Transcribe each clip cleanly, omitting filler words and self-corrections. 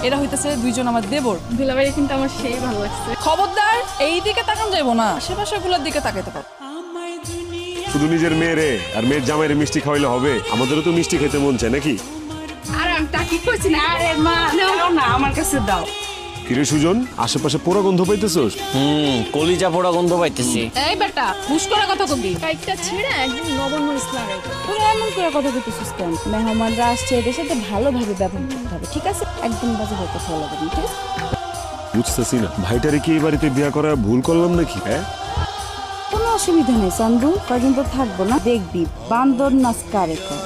এরা হইতেছে দুইজন আমার দেবর। দুলাভাই কিন্তু আমার সেই ভালো লাগছে। খবরদার এই দিকে তাকান যাইবো না, আশেপাশেগুলোর দিকে তাকাইতে পারো। শুধু নিজের মেয়েরে আর মেয়ের জামাইরে মিষ্টি খাওয়াইলে হবে? আমাদেরও তো মিষ্টি খেতে মন চায় নাকি? আরে আমি তাকি কইছি না, আরে মা নাও না আমার কাছে দাও। কিরে সুজন, আশেপাশে পোড়া গন্ধ পাইতেছস? কলিজা পোড়া গন্ধ পাইতেছি। এই বেটা হুশ করে কথা কবি। কাইটটা ছিঁড়ে একদম লবণ মরিচ লাগাই। তোরা এমন করে কথা বলতেছিস কেন? মেহমানরা আসছে, এদের সাথে ভালোভাবে ব্যবহার করতে হবে, ঠিক আছে? একদম বাজে হয়ে কথা বলবে না, ঠিক আছে? বুঝতেছি না, ভাইটারে কি এই বাড়িতে বিয়া করা ভুল করলাম নাকি? হ্যাঁ, কোনো অসুবিধা নেই চন্দু, কয়দিন তো থাকবো না, দেখবি বান্দর নাচ কারে কয়।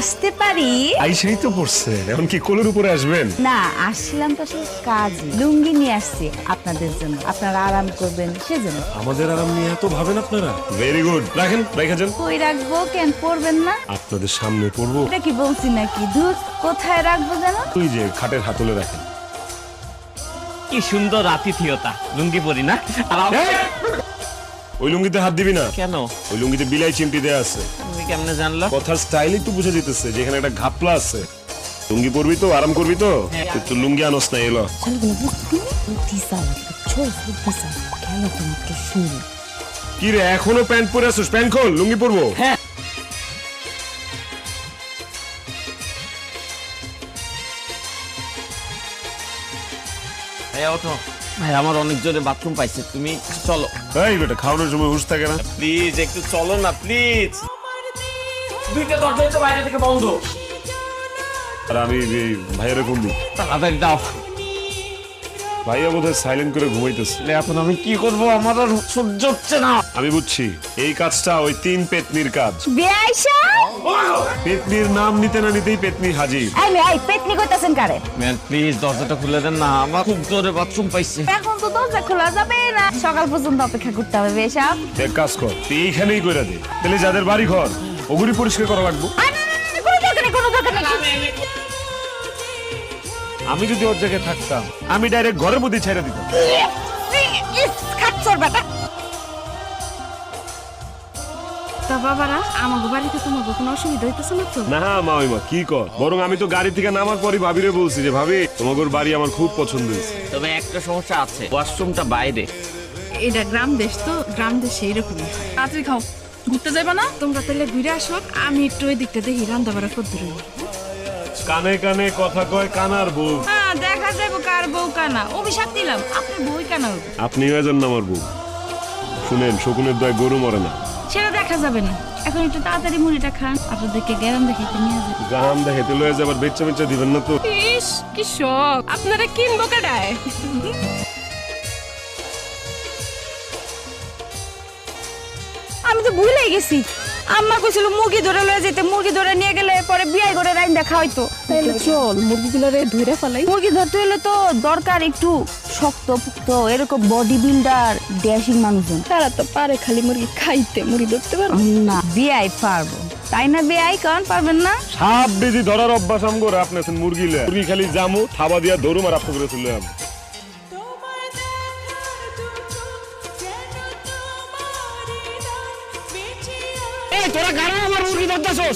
আসতে পারি? আইসাই তো পড়ছে, এখন কি কোলের উপরে আসবেন? না, আসছিলাম তো আসলে কাজে, লুঙ্গি নিয়ে আসছি আপনাদের জন্য, আপনারা আরাম করবেন সেজন্য। আমাদের আরাম নিয়ে এত ভাবেন আপনারা? ভেরি গুড, রাখেন, রেখে যান। কই রাখবো? কেন পড়বেন না? আপনাদের সামনে পড়বো? এটা কি বলছি নাকি? দুধ কোথায় রাখবো জানো? তুই যে খাটের হাতলে রাখেন। কি সুন্দর আতিথিয়তা, লুঙ্গি পরি না? ওই লুঙ্গিতে হাত দিবি না। কেন? ওই লুঙ্গিতে বিলাই চিমটি দেয়া আছে। তুমি কেমনে জানলা? কথার স্টাইল একটু বুঝে দিতেছে যে এখানে একটা ঘাপলা আছে। লুঙ্গি পরবি তো, আরাম করবি তো, তুই লুঙ্গি আনস না। এলো খেলা তো মাত্র শুরু। কি রে, এখনো প্যান্ট পরে আসছিস? প্যান্ট খোল, লুঙ্গি পরবো। হ্যাঁ। ভাইয়া ওঠো। ভাই আমার অনেক জোরে বাথরুম পাইছে, তুমি চলো। এই বেটা, খাওয়ানোর সময় হুঁশ থাকে না? প্লিজ একটু চলো না প্লিজ। দুইটা দরজাই তো বাইরে থেকে বন্ধ। আর আমি ভাইয়ারে ফোন দিই। তাড়াতাড়ি দাও। ভাইয়া বোধহয় সাইলেন্ট করে ঘুমাইতেছে। এখন আমি কি করবো, আমার আর সহ্য হচ্ছে না। আমি বুঝছি, এই কাজটা ওই তিন পেতনির কাজ। বেআইসা, পেতনির নাম নিতে না নিতেই পেতনি হাজির। এই পেতনি কইতাছেন কারে? ম্যাম প্লিজ দরজাটা খুলে দেন না, আমার খুব জোরে বাথরুম পাইছে। এখন তো দরজা খোলা যাবে না, সকাল পর্যন্ত অপেক্ষা করতে হবে। বেশাব, এক কাজ কর, তুই এইখানেই কইরা দে, তাহলে যাদের বাড়ি ঘর ওগুলি পরিষ্কার করা লাগবো। কোনো দরকার নেই, কোনো দরকার নেই। আমি যদি ওর জায়গায় থাকতাম, আমি ডাইরেক্ট ঘরের মধ্যে ছেড়ে দিতাম। খাচ্ছর বেটা। তা বাবারা আমাকে বাড়িতে তোমার কোনো অসুবিধা হইতেছে না তো? না মা, ওই মা কি কর, বরং আমি তো গাড়ি থেকে নামার পরই ভাবিরে বলছি যে ভাবি তোমাদের বাড়ি আমার খুব পছন্দ হয়েছে। তবে একটা সমস্যা আছে, ওয়াশরুমটা বাইরে। এটা গ্রাম দেশ তো, গ্রাম দেশে এরকমই হয়। তাড়াতাড়ি খাও, ঘুরতে যাইবা না? তোমরা তাহলে ঘুরে আসো, আমি একটু ওই দিকটা দেখি রান্না বাড়া করতে। কানে কানে কথা কয় কানার বউ। হ্যাঁ দেখা যাবো কার বউ কানা। অভিশাপ দিলাম আপনার বউই কানা হবে। আপনি হয়ে যান না আমার বউ। শুনেন, শকুনের দয় গরু মরে না। সেটা দেখা যাবে না, এখন একটু তাড়াতাড়ি মুড়িটা খান, আপনাদেরকে গ্যারাম দেখাইতে নিয়ে যাবে। গাম দেখাইতে লয়ে যাবার বেচ্চা বেচ্চা দিবেন না তো? ইস কি শখ, আপনারা কিনবো কাটায়। আমি তো ভুলেই গেছি, আম্মা কইছিল মুরগি ধরে লয়ে যেতে, মুরগি ধরে নিয়ে গেলে পরে বিয়াই করে রাইন্দা খাওয়াইতো। তাইলে চল মুরগিগুলোরে ধরে ফেলাই। মুরগি ধরতে হলে তো দরকার একটু শক্ত পুক্ত, এরকম বডি বিল্ডার ড্যাশিং মানুষজন। তারা তো পারে খালি মুরগি খাইতে, মুরগি ধরতে পারো না, বিয়াই পারবো, তাই না? বিয়াই কারণ পারবেন না? সাপ বেজি ধরার অভ্যাস আমগো। আপনি আছেন মুরগি লয়ে, মুরগি খালি জামু থাবা দিয়া ধরুম আর আপনি করে চলে যাবো। তোরা গাড়া আমার মুরগি ধরতেছস?